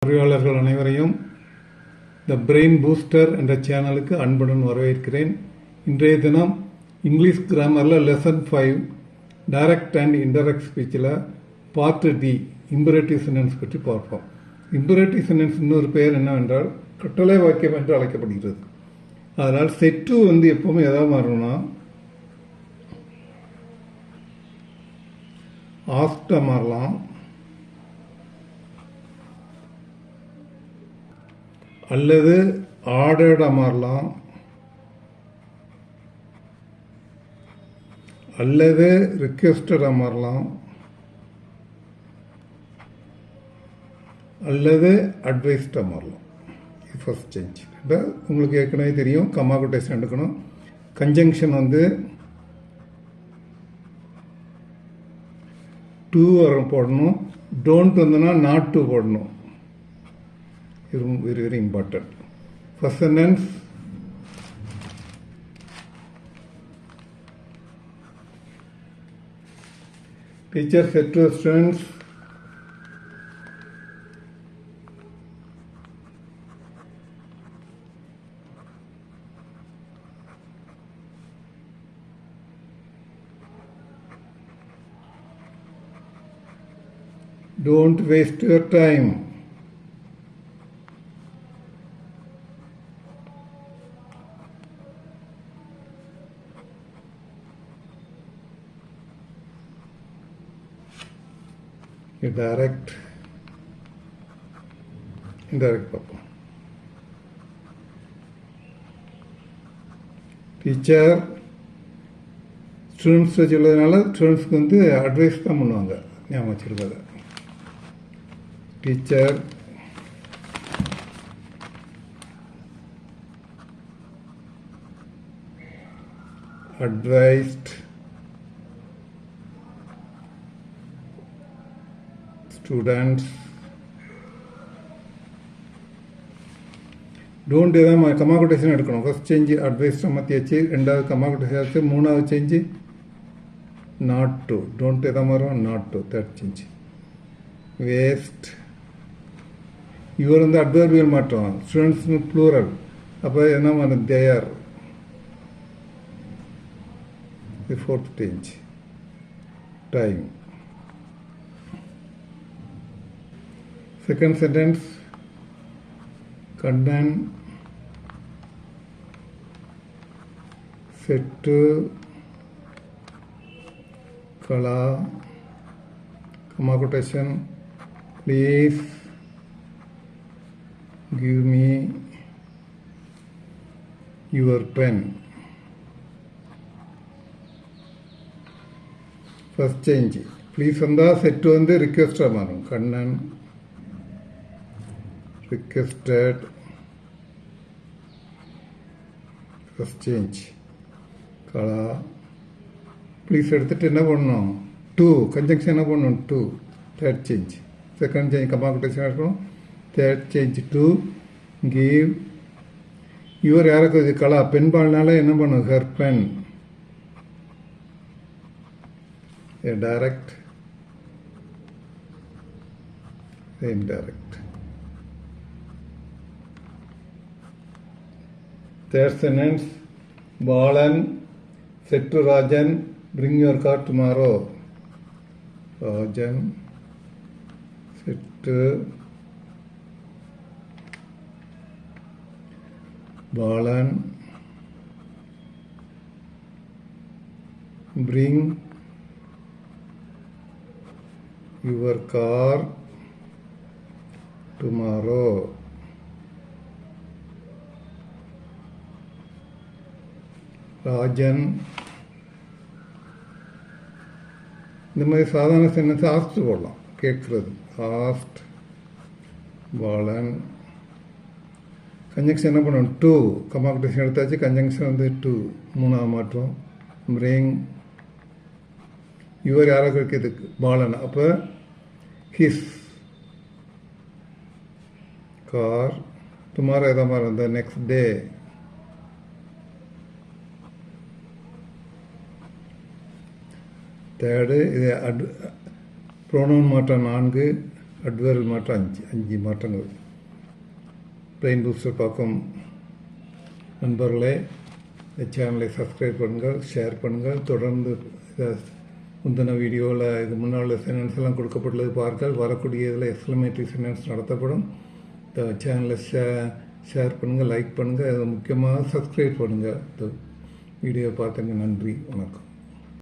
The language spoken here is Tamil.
பார்வையாளர்கள் அனைவரையும் த பிரெயின் பூஸ்டர் என்ற சேனலுக்கு அன்புடன் வரவேற்கிறேன். இன்றைய தினம் இங்கிலீஷ் கிராமரில் லெசன் 5 டைரக்ட் அண்ட் இன்டைரக்ட் ஸ்பீச்சில் பார்ட் டி இம்பரேட்டிவ் சென்டென்ஸ் பற்றி பார்ப்போம். இம்பரேட்டிவ் சென்டென்ஸ் இன்னொரு பெயர் என்னவென்றால் கட்டளை வாக்கியம் என்று அழைக்கப்படுகிறது. அதனால் செட்டு எப்பவுமே எதாவது மாறணும்னா ஆஸ்ட மாறலாம், அல்லது ஆர்டர்டா மாறலாம், அல்லது ரிக்வெஸ்டடா மாறலாம், அல்லது அட்வைஸ்டா மாறலாம். First change. உங்களுக்கு ஏற்கனவே தெரியும், கம்மா கொட்டேஷன் எடுக்கணும். கன்ஜங்ஷன் டு போடணும். டோன்ட் நாட் டு போடணும். Very, very important. First sentence, teacher said to students, don't waste your time. Direct indirect பார்ப்போம். டீச்சர் ஸ்டூடெண்ட்ஸ் சொல்லதுனால ஸ்டூடெண்ட்ஸ்க்கு அட்வைஸ் தான் பண்ணுவாங்க. ஞாபகம் வச்சிருக்காங்க. டீச்சர் advised students don't ஏதாவது கம்மா கொட்டேஷன் எடுக்கணும். ஃபர்ஸ்ட் சேஞ்சு அட்வைஸ் மாற்றியாச்சு, ரெண்டாவது கம்மா கொட்டேஷன் ஆச்சு, மூணாவது சேஞ்சு நாட் டு. டோன்ட் எதாவது மாறும், நாட் டு. தேர்ட் சேஞ்சு வேஸ்ட். இவர் அட்வர்பியல் மாற்றம், ஸ்டூடெண்ட்ஸ் ப்ளூரல். அப்போ என்ன மாறும், there. Fourth change time. Second sentence, Kannan said to Kala, comma quotation, please give me your pen. First change. Please said to request மாறும். Kannan requested. First change Kala. Please எடுத்துட்டு என்ன பண்ணணும், டு. கன்ஜங்ஷன் என்ன பண்ணணும், to. Third change. Second change comma quotation இருக்கணும். Third change to give. இவர் யாருக்கு இது கலா பெண்பால்னால என்ன பண்ணும், her pen. Direct indirect. Third sentence, Balan said to Rajan, bring your car tomorrow. Rajan said to Balan, bring your car tomorrow. Rajan. இந்த மாதிரி சாதாரண சென்டென்ஸ் ஆஸ்ட் போடலாம், கேட்கறது. ஆஸ்ட் பாலன். கன்ஜங்ஷன் என்ன பண்ணணும், டூ. கம்மா கொட்டேஷன் எடுத்தாச்சு, கன்ஜங்ஷன் டூ. மூணாவது மாற்றம் பிரிங். இவர் யாராக இருக்கிறதுக்கு, பாலன். அப்போ ஹிஸ் கார். டுமாரோ எதாவது மாதிரி அந்த நெக்ஸ்ட் டே. தேர்டு இது ப்ரோனவுன் மாற்றம் 4, அட்வர்பல் மாற்றம் 5 மாற்றங்கள். பிரெயின் பூஸ்டர் பார்க்கும் நண்பர்களே, இந்த சேனலை சப்ஸ்கிரைப் பண்ணுங்கள், ஷேர் பண்ணுங்கள். தொடர்ந்து முந்தின வீடியோவில் இது முன்னால் சென்டென்ஸ் எல்லாம் கொடுக்கப்பட்டுள்ளது பாருங்கள். வரக்கூடிய இதில் எக்ஸ்க்ளமேட்டரி சென்டென்ஸ் நடத்தப்படும். இந்த சேனலை ஷேர் பண்ணுங்கள், லைக் பண்ணுங்கள். முக்கியமாக சப்ஸ்கிரைப் பண்ணுங்கள். இந்த வீடியோ பார்த்தங்க நன்றி, வணக்கம்.